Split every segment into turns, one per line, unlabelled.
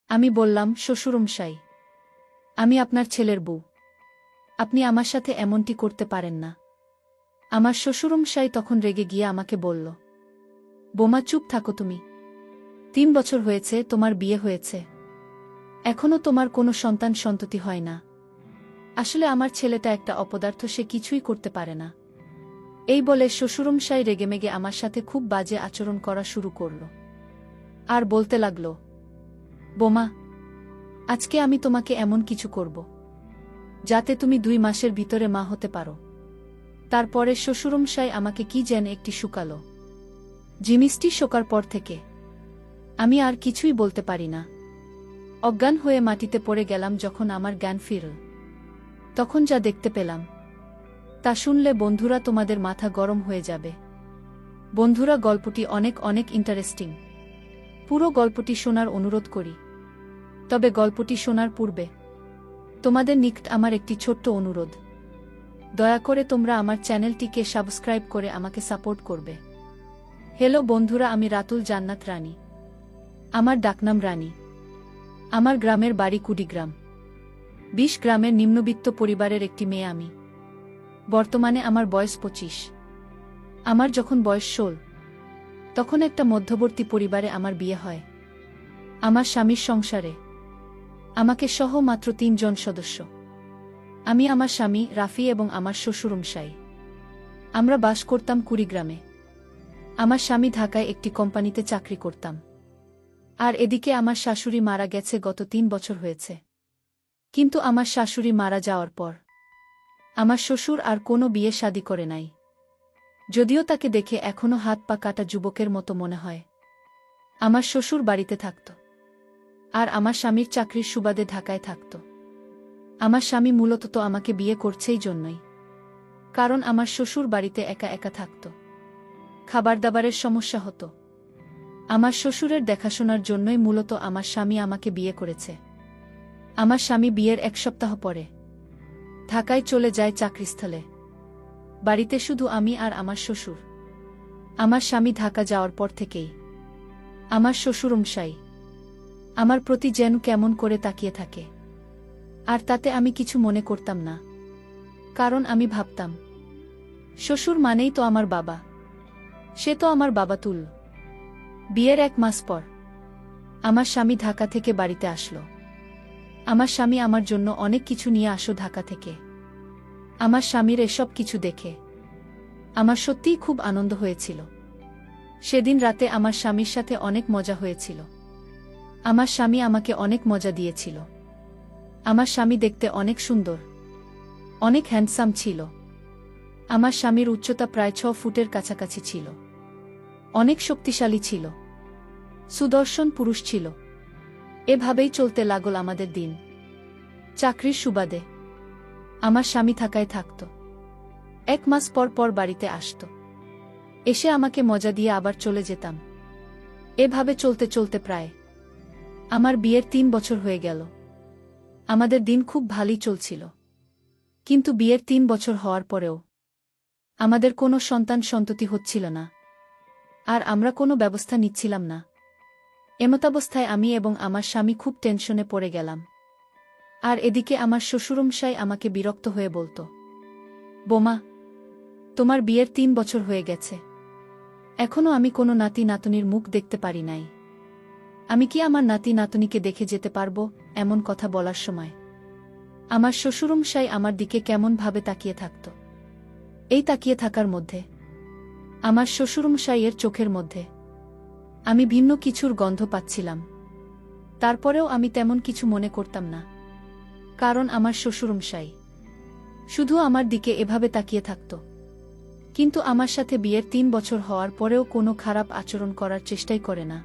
আমি বললাম, শ্বশুরমশাই, আমি আপনার ছেলের বউ। আপনি আমার সাথে এমনটি করতে পারেন না। আমার শ্বশুরমশাই তখন রেগে গিয়ে আমাকে বলল, বোমা চুপ থাকো তুমি। 3 বছর হয়েছে তোমার বিয়ে হয়েছে, এখনো তোমার কোনো সন্তান সন্ততি হয় না। আসলে আমার ছেলেটা একটা অপদার্থ, সে কিছুই করতে পারে না। এই বলে শ্বশুরমশাই রেগেমেগে আমার সাথে খুব বাজে আচরণ করা শুরু করল। আর বলতে লাগল, বোমা, আজকে আমি তোমাকে এমন কিছু করব যাতে তুমি 2 মাসের ভিতরে মা হতে পারো। তারপরে শ্বশুরমশাই আমাকে কি যেন একটি শুকালো জিনিসটি শোকার পর থেকে আমি আর কিছুই বলতে পারি না। অজ্ঞান হয়ে মাটিতে পড়ে গেলাম। যখন আমার জ্ঞান ফিরল, তখন যা দেখতে পেলাম তা শুনলে বন্ধুরা তোমাদের মাথা গরম হয়ে যাবে। বন্ধুরা, গল্পটি অনেক অনেক ইন্টারেস্টিং। পুরো গল্পটি শোনার অনুরোধ করি। তবে গল্পটি শোনার পূর্বে তোমাদের নিকট আমার একটি ছোট্ট অনুরোধ, দয়া করে তোমরা আমার চ্যানেলটিকে সাবস্ক্রাইব করে আমাকে সাপোর্ট করবে। হ্যালো বন্ধুরা, আমি রাতুল জান্নাত রানী। আমার ডাকনাম রানী। আমার গ্রামের বাড়ি কুড়িগ্রাম। 20 গ্রামের নিম্নবিত্ত পরিবারের একটি মেয়ে আমি। বর্তমানে আমার বয়স 25। আমার যখন বয়স 16, তখন একটা মধ্যবর্তী পরিবারে আমার বিয়ে হয়। আমার স্বামীর সংসারে আমাকে সহ মাত্র 3 জন সদস্য। আমি, আমার স্বামী রাফি এবং আমার শ্বশুরমশাই। আমরা বাস করতাম কুড়িগ্রামে। আমার স্বামী ঢাকায় একটি কোম্পানিতে চাকরি করতাম। আর এদিকে আমার শাশুড়ি মারা গেছে গত 3 বছর হয়েছে। কিন্তু আমার শাশুড়ি মারা যাওয়ার পর আমার শ্বশুর আর কোনো বিয়ে শাদী করে নাই। যদিও তাকে দেখে এখনো হাত পা কাটা যুবকের মতো মনে হয়। আমার শ্বশুর বাড়িতে থাকত, আর আমার স্বামীর চাকরির সুবাদে ঢাকায় থাকত। আমার স্বামী মূলত তো আমাকে বিয়ে করছেই জন্যই, কারণ আমার শ্বশুর বাড়িতে একা একা থাকত। খাবার দাবারের সমস্যা হতো। আমার শ্বশুরের দেখাশোনার জন্যই মূলত আমার স্বামী আমাকে বিয়ে করেছে। আমার স্বামী বিয়ের 1 সপ্তাহ পরে ঢাকায় চলে যায় চাকরিস্থলে। বাড়িতে শুধু আমি আর আমার শ্বশুর। আমার স্বামী ঢাকা যাওয়ার পর থেকেই আমার শ্বশুরমশাই আমার প্রতি যেন কেমন করে তাকিয়ে থাকে। আর তাতে আমি কিছু মনে করতাম না, কারণ আমি ভাবতাম, শ্বশুর মানেই তো আমার বাবা, সে তো আমার বাবা তুল। বিয়ের 1 মাস পর আমার স্বামী ঢাকা থেকে বাড়িতে আসলো। আমার স্বামী আমার জন্য অনেক কিছু নিয়ে আসো ঢাকা থেকে। আমার স্বামীর এসব কিছু দেখে আমার সত্যিই খুব আনন্দ হয়েছিল। সেদিন রাতে আমার স্বামীর সাথে অনেক মজা হয়েছিল। আমার স্বামী আমাকে অনেক মজা দিয়েছিল। আমার স্বামী দেখতে অনেক সুন্দর, অনেক হ্যান্ডসাম ছিল। আমার স্বামীর উচ্চতা প্রায় 6 ফুটের কাছাকাছি ছিল। অনেক শক্তিশালী ছিল, সুদর্শন পুরুষ ছিল। এভাবেই চলতে লাগল আমাদের দিন। চাকরির সুবাদে আমার স্বামী ঢাকায় থাকত। 1 মাস পর পর বাড়িতে আসত। এসে আমাকে মজা দিয়ে আবার চলে যেতাম। এভাবে চলতে চলতে প্রায় আমার বিয়ের 3 বছর হয়ে গেল। আমাদের দিন খুব ভালোই চলছিল। কিন্তু বিয়ের 3 বছর হওয়ার পরেও আমাদের কোনো সন্তান সন্ততি হচ্ছিল না, আর আমরা কোনো ব্যবস্থা নিচ্ছিলাম না। এমতাবস্থায় আমি এবং আমার স্বামী খুব টেনশনে পড়ে গেলাম। আর এদিকে আমার শ্বশুরমশাই আমাকে বিরক্ত হয়ে বলতো, বোমা, তোমার বিয়ের 3 বছর হয়ে গেছে, এখনো আমি কোনো নাতি নাতনির মুখ দেখতে পারি নাই। আমি কি আমার নাতি নাতনিকে দেখে যেতে পারবো? এমন কথা বলার সময় আমার শ্বশুরমশাই আমার দিকে কেমন ভাবে তাকিয়ে থাকত। এই তাকিয়ে থাকার মধ্যে আমার শ্বশুরমশাইয়ের চোখের মধ্যে আমি ভিন্ন কিছুর গন্ধ পাচ্ছিলাম। তারপরেও আমি তেমন কিছু মনে করতাম না, কারণ আমার শ্বশুরমশাই শুধু আমার দিকে এভাবে তাকিয়ে থাকত। কিন্তু আমার সাথে বিয়ের 3 বছর হওয়ার পরেও কোনো খারাপ আচরণ করার চেষ্টাই করে না।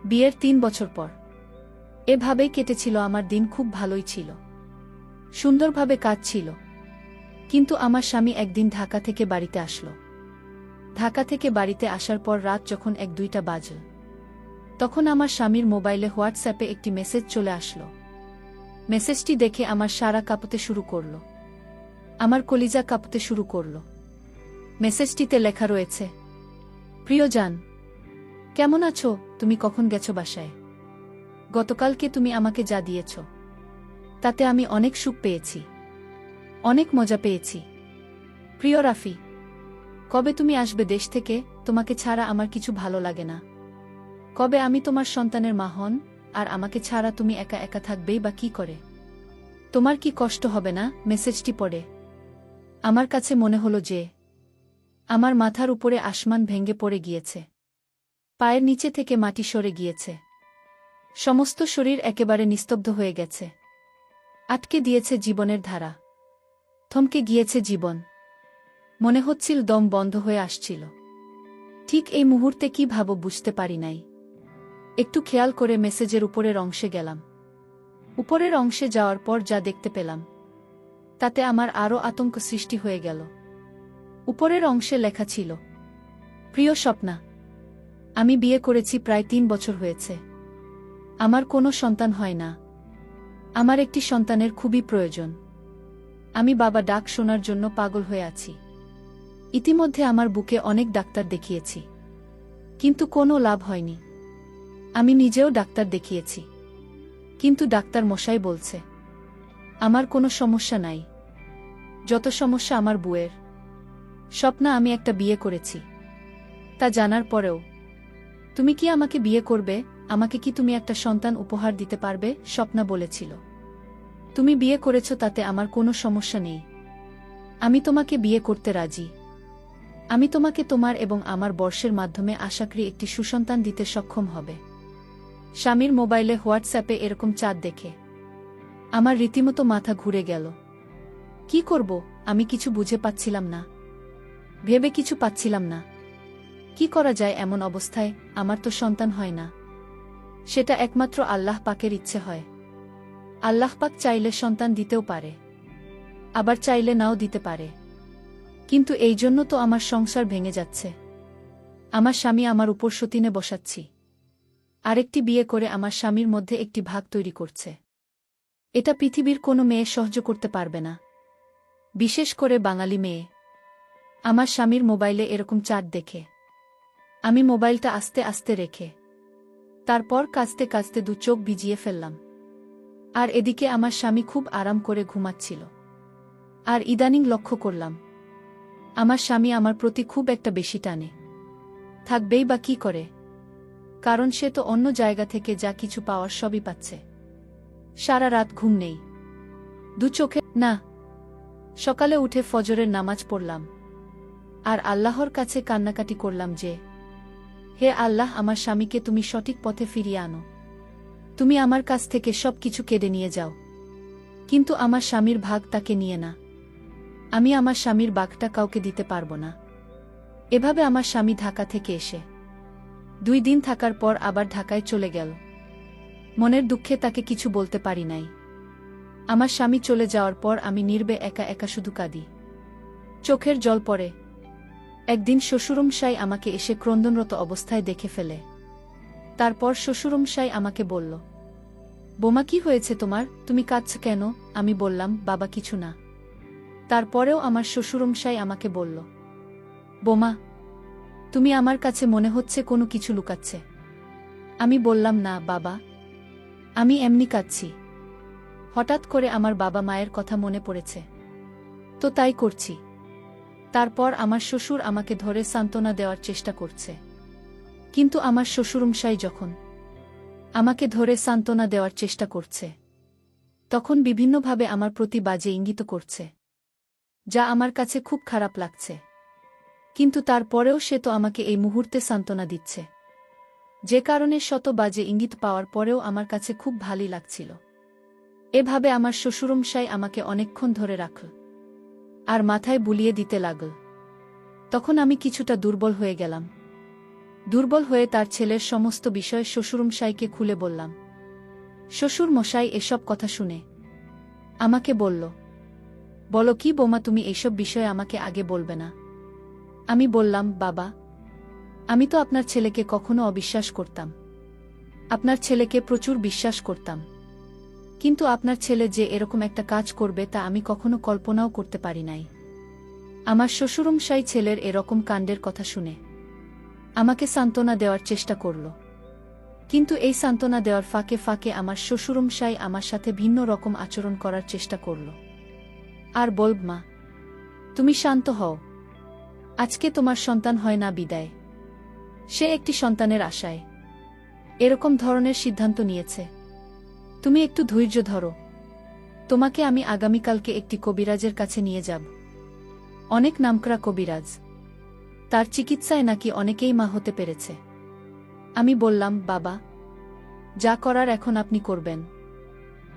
বিয়ের 3 বছর পর এভাবেই কেটেছিল আমার দিন। খুব ভালোই ছিল, সুন্দরভাবে কাটছিল। কিন্তু আমার স্বামী একদিন ঢাকা থেকে বাড়িতে আসলো। ঢাকা থেকে বাড়িতে আসার পর রাত যখন 1-2টা বাজল, তখন আমার স্বামীর মোবাইলে হোয়াটসঅ্যাপে একটি মেসেজ চলে আসলো। মেসেজটি দেখে আমার সারা কাঁপতে শুরু করল। আমার কলিজা কাঁপতে শুরু করল। মেসেজটিতে লেখা রয়েছে, প্রিয় জান, কেমন আছো? তুমি কখন গেছো বাসায়? গতকালকে তুমি আমাকে যা দিয়েছ তাতে আমি অনেক সুখ পেয়েছি, অনেক মজা পেয়েছি। প্রিয় রাফি, কবে তুমি আসবে দেশ থেকে? তোমাকে ছাড়া আমার কিছু ভালো লাগে না। কবে আমি তোমার সন্তানের মা হন, আর আমাকে ছাড়া তুমি একা একা থাকবেই বা কি করে? তোমার কি কষ্ট হবে না মেসেজটি পড়ে? আমার কাছে মনে হলো যে আমার মাথার উপরে আসমান ভেঙে পড়ে গিয়েছে, পায়ের নিচে থেকে মাটি সরে গিয়েছে, সমস্ত শরীর একেবারে নিস্তব্ধ হয়ে গেছে। আটকে দিয়েছে জীবনের ধারা, থমকে গিয়েছে জীবন। মনে হচ্ছিল দম বন্ধ হয়ে আসছিল। ঠিক এই মুহূর্তে কি ভাবো বুঝতে পারি নাই। একটু খেয়াল করে মেসেজের উপরের অংশে গেলাম। উপরের অংশে যাওয়ার পর যা দেখতে পেলাম তাতে আমার আরও আতঙ্ক সৃষ্টি হয়ে গেল। উপরের অংশে লেখা ছিল, প্রিয় স্বপ্না, আমি বিয়ে করেছি, প্রায় 3 বছর হয়েছে। আমার কোনো সন্তান হয় না। আমার একটি সন্তানের খুবই প্রয়োজন। আমি বাবা ডাক শোনার জন্য পাগল হয়ে আছি। ইতিমধ্যে আমার বুকে অনেক ডাক্তার দেখিয়েছি, কিন্তু কোনো লাভ হয়নি। আমি নিজেও ডাক্তার দেখিয়েছি, কিন্তু ডাক্তার মশাই বলছে আমার কোনো সমস্যা নাই, যত সমস্যা আমার বউয়ের। স্বপ্না, আমি একটা বিয়ে করেছি, তা জানার পরেও তুমি কি আমাকে বিয়ে করবে? আমাকে কি তুমি একটা সন্তান উপহার দিতে পারবে? স্বপ্না বলেছিল, তুমি বিয়ে করেছ তাতে আমার কোনো সমস্যা নেই। আমি তোমাকে বিয়ে করতে রাজি। আমি তোমাকে তোমার এবং আমার বর্ষের মাধ্যমে আশা করি একটি সুসন্তান দিতে সক্ষম হবে। স্বামীর মোবাইলে হোয়াটসঅ্যাপে এরকম চাঁদ দেখে আমার রীতিমতো মাথা ঘুরে গেল। কি করব আমি কিছু বুঝে পাচ্ছিলাম না, ভেবে কিছু পাচ্ছিলাম না। কি করা যায় এমন অবস্থায়? আমার তো সন্তান হয় না। সেটা একমাত্র আল্লাহ পাকের ইচ্ছে হয়। আল্লাহ পাক চাইলে সন্তান দিতেও পারে, আবার চাইলে নাও দিতে পারে। কিন্তু এই জন্য তো আমার সংসার ভেঙে যাচ্ছে। আমার স্বামী আমার উপর সতীনে বসাচ্ছি, আরেকটি বিয়ে করে আমার স্বামীর মধ্যে একটি ভাগ তৈরি করছে। এটা পৃথিবীর কোনো মেয়ে সহ্য করতে পারবে না, বিশেষ করে বাঙালি মেয়ে। আমার স্বামীর মোবাইলে এরকম চাঁদ দেখে আমি মোবাইলটা আস্তে আস্তে রেখে তারপর কাঁচতে কাঁচতে 2 চোখ ভিজিয়ে ফেললাম। আর এদিকে আমার স্বামী খুব আরাম করে ঘুমাচ্ছিল। আর ইদানিং লক্ষ্য করলাম আমার স্বামী আমার প্রতি খুব একটা বেশি টানে। থাকবেই বা কি করে, কারণ সে তো অন্য জায়গা থেকে যা কিছু পাওয়ার সবই পাচ্ছে। সারা রাত ঘুম নেই, 2 চোখে না। সকালে উঠে ফজরের নামাজ পড়লাম আর আল্লাহর কাছে কান্নাকাটি করলাম যে, হে আল্লাহ, আমার স্বামীকে তুমি সঠিক পথে ফিরিয়ে আনো। তুমি আমার কাছ থেকে সব কিছু কেড়ে নিয়ে যাও, কিন্তু আমার স্বামীর ভাগ তাকে নিয়ে না। আমি আমার স্বামীর ভাগটা কাউকে দিতে পারবো না। এভাবে আমার স্বামী ঢাকা থেকে এসে 2 দিন থাকার পর আবার ঢাকায় চলে গেল। মনের দুঃখে তাকে কিছু বলতে পারি নাই। আমার স্বামী চলে যাওয়ার পর আমি নীরবে একা একা শুধু কাঁদি, চোখের জল পড়ে। একদিন শ্বশুরমশাই আমাকে এসে ক্রন্দনরত অবস্থায় দেখে ফেলে। তারপর শ্বশুরমশাই আমাকে বলল, বোমা, কি হয়েছে তোমার? তুমি কাঁদছ কেন? আমি বললাম, বাবা কিছু না। তারপরেও আমার শ্বশুরমশাই আমাকে বলল, বোমা, তুমি আমার কাছে মনে হচ্ছে কোনো কিছু লুকাচ্ছে। আমি বললাম, না বাবা, আমি এমনি কাঁদছি। হঠাৎ করে আমার বাবা মায়ের কথা মনে পড়েছে, তো তাই করছি। তারপর আমার শ্বশুর আমাকে ধরে সান্ত্বনা দেওয়ার চেষ্টা করছে, কিন্তু আমার শ্বশুরমশাই যখন আমাকে ধরে সান্ত্বনা দেওয়ার চেষ্টা করছে তখন বিভিন্নভাবে আমার প্রতি বাজে ইঙ্গিত করছে, যা আমার কাছে খুব খারাপ লাগছে। কিন্তু তারপরেও সে তো আমাকে এই মুহূর্তে সান্ত্বনা দিচ্ছে, যে কারণে শত বাজে ইঙ্গিত পাওয়ার পরেও আমার কাছে খুব ভালোই লাগছিল। এভাবে আমার শ্বশুরমশাই আমাকে অনেকক্ষণ ধরে রাখল আর মাথায় বুলিয়ে দিতে লাগল। তখন আমি কিছুটা দুর্বল হয়ে গেলাম। দুর্বল হয়ে তার ছেলের সমস্ত বিষয় শ্বশুরমশাইকে খুলে বললাম। শ্বশুর মশাই এসব কথা শুনে আমাকে বলল, বলো কি বোমা, তুমি এইসব বিষয়ে আমাকে আগে বলবে না? আমি বললাম, বাবা, আমি তো আপনার ছেলেকে কখনো অবিশ্বাস করতাম। আপনার ছেলেকে প্রচুর বিশ্বাস করতাম, কিন্তু আপনার ছেলে যে এরকম একটা কাজ করবে তা আমি কখনো কল্পনাও করতে পারি নাই। আমার শ্বশুরমশাই ছেলের এরকম কাণ্ডের কথা শুনে আমাকে সান্ত্বনা দেওয়ার চেষ্টা করল, কিন্তু এই সান্ত্বনা দেওয়ার ফাঁকে ফাঁকে আমার শ্বশুরমশাই আমার সাথে ভিন্ন রকম আচরণ করার চেষ্টা করল। আর বলব, মা, তুমি শান্ত হও, আজকে তোমার সন্তান হয় না বিদায়। সে একটি সন্তানের আশায় এরকম ধরনের সিদ্ধান্ত নিয়েছে। তুমি একটু ধৈর্য ধরো, তোমাকে আমি আগামীকালকে একটি কবিরাজের কাছে নিয়ে যাব। অনেক নামকরা কবিরাজ, তার চিকিৎসায় নাকি অনেকেই মা হতে পেরেছে। আমি বললাম, বাবা, যা করার এখন আপনি করবেন,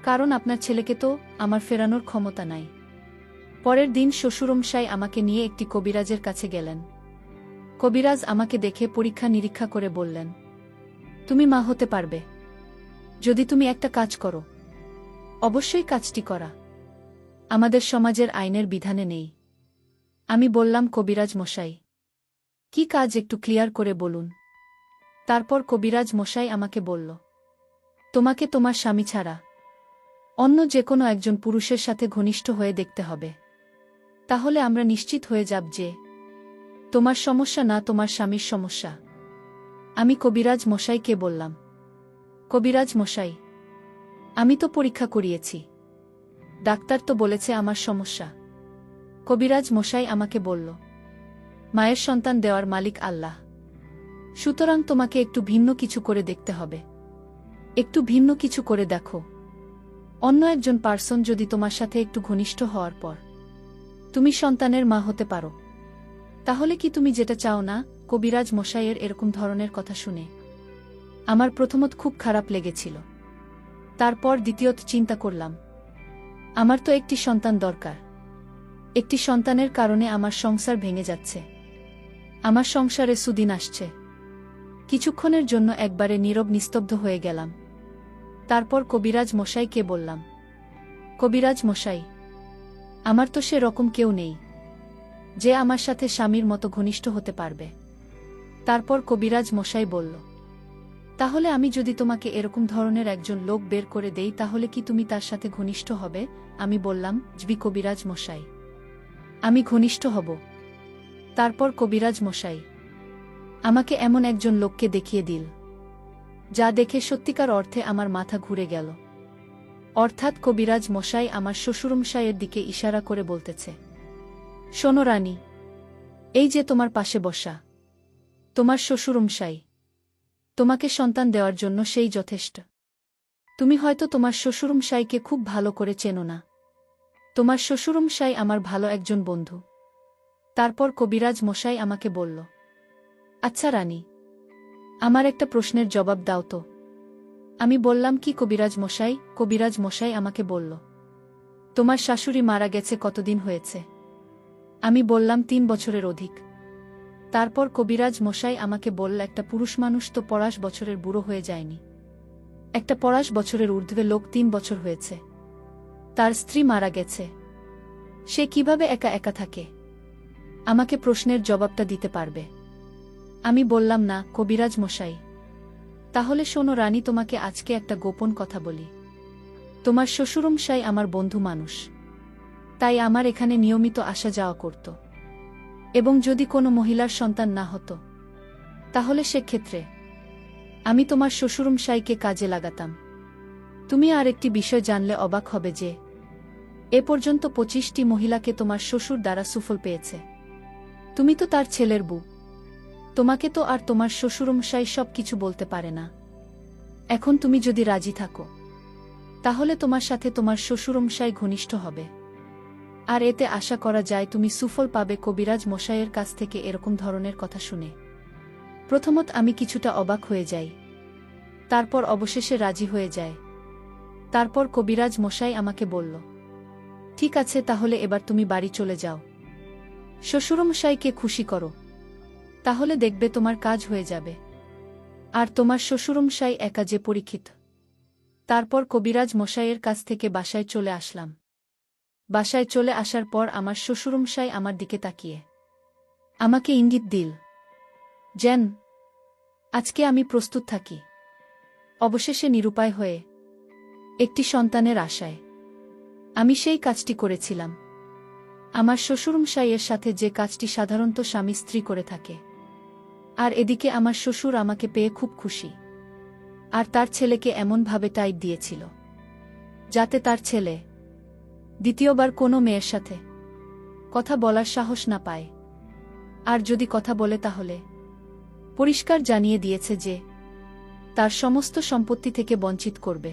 কারণ আপনার ছেলেকে তো আমার ফেরানোর ক্ষমতা নাই। পরের দিন শ্বশুরমশাই আমাকে নিয়ে একটি কবিরাজের কাছে গেলেন। কবিরাজ আমাকে দেখে পরীক্ষা নিরীক্ষা করে বললেন, তুমি মা হতে পারবে যদি তুমি একটা কাজ করো। অবশ্যই কাজটি করা আমাদের সমাজের আইনের বিধানে নেই। আমি বললাম, কবিরাজ মশাই, কি কাজ একটু ক্লিয়ার করে বলুন। তারপর কবিরাজ মশাই আমাকে বলল, তোমাকে তোমার স্বামী ছাড়া অন্য যে কোনো একজন পুরুষের সাথে ঘনিষ্ঠ হয়ে দেখতে হবে, তাহলে আমরা নিশ্চিত হয়ে যাব যে তোমার সমস্যা না তোমার স্বামীর সমস্যা। আমি কবিরাজ মশাইকে বললাম, কবিরাজ মশাই, আমি তো পরীক্ষা করিয়েছি, ডাক্তার তো বলেছে আমার সমস্যা। কবিরাজ মশাই আমাকে বলল, মায়ের সন্তান দেওয়ার মালিক আল্লাহ, সুতরাং তোমাকে একটু ভিন্ন কিছু করে দেখতে হবে। একটু ভিন্ন কিছু করে দেখো, অন্য একজন পার্সন যদি তোমার সাথে একটু ঘনিষ্ঠ হওয়ার পর তুমি সন্তানের মা হতে পারো, তাহলে কি তুমি যেটা চাও না? কবিরাজ মশাইয়ের এরকম ধরনের কথা শুনে আমার প্রথমত খুব খারাপ লেগেছিল। তারপর দ্বিতীয়ত চিন্তা করলাম, আমার তো একটি সন্তান দরকার। একটি সন্তানের কারণে আমার সংসার ভেঙে যাচ্ছে, আমার সংসারে সুদিন আসছে। কিছুক্ষণের জন্য একবারে নীরব নিস্তব্ধ হয়ে গেলাম। তারপর কবিরাজ মশাইকে বললাম, কবিরাজ মশাই, আমার তো সে রকম কেউ নেই যে আমার সাথে স্বামীর মতো ঘনিষ্ঠ হতে পারবে। তারপর কবিরাজ মশাই বলল, তাহলে আমি যদি তোমাকে এরকম ধরনের একজন লোক বের করে দেই, তাহলে কি তুমি তার সাথে ঘনিষ্ঠ হবে? আমি বললাম, জি কবিরাজ মশাই, আমি ঘনিষ্ঠ হব। তারপর কবিরাজ মশাই আমাকে এমন একজন লোককে দেখিয়ে দিল, যা দেখে সত্যিকার অর্থে আমার মাথা ঘুরে গেল। অর্থাৎ কবিরাজ মশাই আমার শ্বশুরমশাইয়ের দিকে ইশারা করে বলতেছে, শোনো রানী, এই যে তোমার পাশে বসা তোমার শ্বশুরমশাই, তোমাকে সন্তান দেওয়ার জন্য সেই যথেষ্ট। তুমি হয়তো তোমার শ্বশুরমশাইকে খুব ভালো করে চেনো না। তোমার শ্বশুরমশাই আমার ভালো একজন বন্ধু। তারপর কবিরাজ মশাই আমাকে বলল, আচ্ছা রানী, আমার একটা প্রশ্নের জবাব দাও তো। আমি বললাম, কি কবিরাজ মশাই? কবিরাজ মশাই আমাকে বলল, তোমার শাশুড়ি মারা গেছে কতদিন হয়েছে? আমি বললাম, 3 বছরের অধিক। তারপর কবিরাজ মশাই আমাকে বলল, একটা পুরুষ মানুষ তো 50 বছরের বুড়ো হয়ে যায়নি। একটা 50 বছরের ঊর্ধ্বে লোক 3 বছর হয়েছে, তার স্ত্রী মারা গেছে, সে কিভাবে একা একা থাকে? আমাকে প্রশ্নের জবাবটা দিতে পারবে? আমি বললাম, না কবিরাজ মশাই। তাহলে শোনো রানী, তোমাকে আজকে একটা গোপন কথা বলি। তোমার শ্বশুরমশাই আমার বন্ধু মানুষ, তাই আমার এখানে নিয়মিত আসা যাওয়া করত, এবং যদি কোনো মহিলার সন্তান না হতো, তাহলে সেক্ষেত্রে আমি তোমার শ্বশুরমশাইকে কাজে লাগাতাম। তুমি আর একটি বিষয় জানলে অবাক হবে যে এ পর্যন্ত 25টি মহিলাকে তোমার শ্বশুর দ্বারা সুফল পেয়েছে। তুমি তো তার ছেলের বউ, তোমাকে তো আর তোমার শ্বশুরমশাই সব কিছু বলতে পারে না। এখন তুমি যদি রাজি থাকো, তাহলে তোমার সাথে তোমার শ্বশুরমশাই ঘনিষ্ঠ হবে, আর এতে আশা করা যায় তুমি সুফল পাবে। কবিরাজ মশাইয়ের কাছ থেকে এরকম ধরনের কথা শুনে প্রথমত আমি কিছুটা অবাক হয়ে যাই, তারপর অবশেষে রাজি হয়ে যায়। তারপর কবিরাজ মশাই আমাকে বলল, ঠিক আছে, তাহলে এবার তুমি বাড়ি চলে যাও, শ্বশুরমশাইকে খুশি করো, তাহলে দেখবে তোমার কাজ হয়ে যাবে। আর তোমার শ্বশুরমশাই একা যে পরীক্ষিত। তারপর কবিরাজ মশাইয়ের কাছ থেকে বাসায় চলে আসলাম। বাসায় চলে আসার পর আমার শ্বশুরমশাই আমার দিকে তাকিয়ে আমাকে ইঙ্গিত দিল, যেন আজকে আমি প্রস্তুত থাকি। অবশেষে নিরুপায় হয়ে একটি সন্তানের আশায় আমি সেই কাজটি করেছিলাম। আমার শ্বশুরমশাইয়ের সাথে যে কাজটি সাধারণত স্বামী স্ত্রী করে থাকে। আর এদিকে আমার শ্বশুর আমাকে পেয়ে খুব খুশি। আর তার ছেলেকে এমনভাবে টাইট দিয়েছিল যাতে তার ছেলে দ্বিতীয়বার কোনো মেয়ের সাথে কথা বলার সাহস না পায়। আর যদি কথা বলে তাহলে পরিষ্কার জানিয়ে দিয়েছে যে তার সমস্ত সম্পত্তি থেকে বঞ্চিত করবে।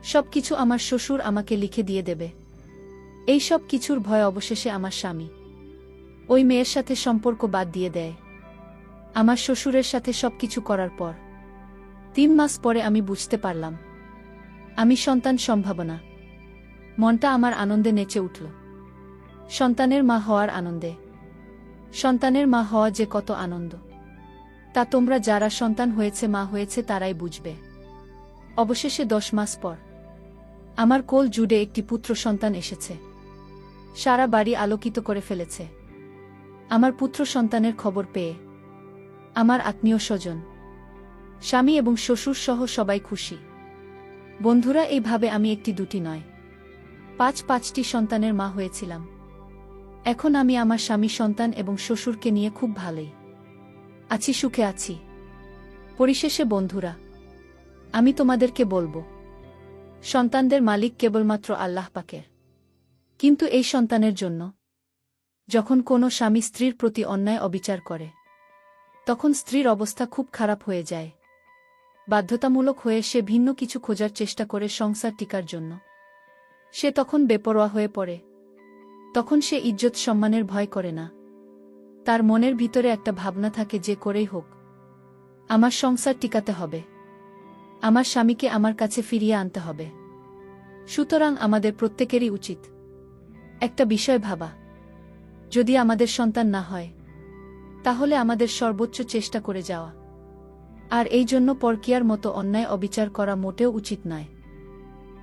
সবকিছু আমার শ্বশুর আমাকে লিখে দিয়ে দেবে। এই সব কিছুর ভয় অবশেষে আমার স্বামী ওই মেয়ের সাথে সম্পর্ক বাদ দিয়ে দেয়। আমার শ্বশুরের সাথে সবকিছু করার পর 3 মাস পরে আমি বুঝতে পারলাম আমি সন্তান সম্ভাবনা। মনটা আমার আনন্দে নেচে উঠল। সন্তানের মা হওয়ার আনন্দে। সন্তানের মা হওয়া যে কত আনন্দ তা তোমরা যারা সন্তান হয়েছে মা হয়েছে তারাই বুঝবে। অবশেষে 10 মাস পর আমার কোল জুড়ে একটি পুত্র সন্তান এসেছে। সারা বাড়ি আলোকিত করে ফেলেছে। আমার পুত্র সন্তানের খবর পেয়ে আমার আত্মীয় স্বজন, স্বামী এবং শ্বশুর সহ সবাই খুশি। বন্ধুরা, এইভাবে আমি একটি দুটি নয় 5-5টি সন্তানের মা হয়েছিলাম। এখন আমি আমার স্বামী, সন্তান এবং শ্বশুরকে নিয়ে খুব ভালোই আছি, সুখে আছি। পরিশেষে বন্ধুরা, আমি তোমাদেরকে বলবো, সন্তানদের মালিক কেবলমাত্র আল্লাহ পাকের। কিন্তু এই সন্তানের জন্য যখন কোনো স্বামী স্ত্রীর প্রতি অন্যায় অবিচার করে তখন স্ত্রীর অবস্থা খুব খারাপ হয়ে যায়। বাধ্যতামূলক হয়ে সে ভিন্ন কিছু খোঁজার চেষ্টা করে সংসার টিকার জন্য। সে তখন বেপরোয়া হয়ে পড়ে। তখন সে ইজ্জত সম্মানের ভয় করে না। তার মনের ভিতরে একটা ভাবনা থাকে যে করেই হোক আমার সংসার টিকাতে হবে, আমার স্বামীকে আমার কাছে ফিরিয়ে আনতে হবে। সুতরাং আমাদের প্রত্যেকেরই উচিত একটা বিষয় ভাবা, যদি আমাদের সন্তান না হয় তাহলে আমাদের সর্বোচ্চ চেষ্টা করে যাওয়া। আর এই জন্য পরকীয়ার মতো অন্যায় অবিচার করা মোটেও উচিত নয়।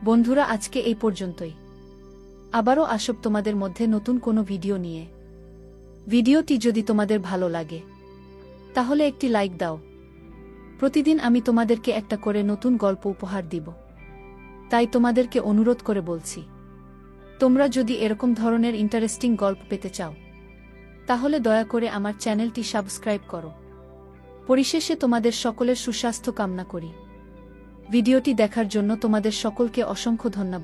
বন্ধুরা, আজকে এই পর্যন্তই। আবারও আসব তোমাদের মধ্যে নতুন কোনো ভিডিও নিয়ে। ভিডিওটি যদি তোমাদের ভালো লাগে তাহলে একটি লাইক দাও। প্রতিদিন আমি তোমাদেরকে একটা করে নতুন গল্প উপহার দিব। তাই তোমাদেরকে অনুরোধ করে বলছি, তোমরা যদি এরকম ধরনের ইন্টারেস্টিং গল্প পেতে চাও তাহলে দয়া করে আমার চ্যানেলটি সাবস্ক্রাইব করো। পরিশেষে তোমাদের সকলের সুস্বাস্থ্য কামনা করি। ভিডিওটি দেখার জন্য তোমাদের সকলকে অসংখ্য ধন্যবাদ।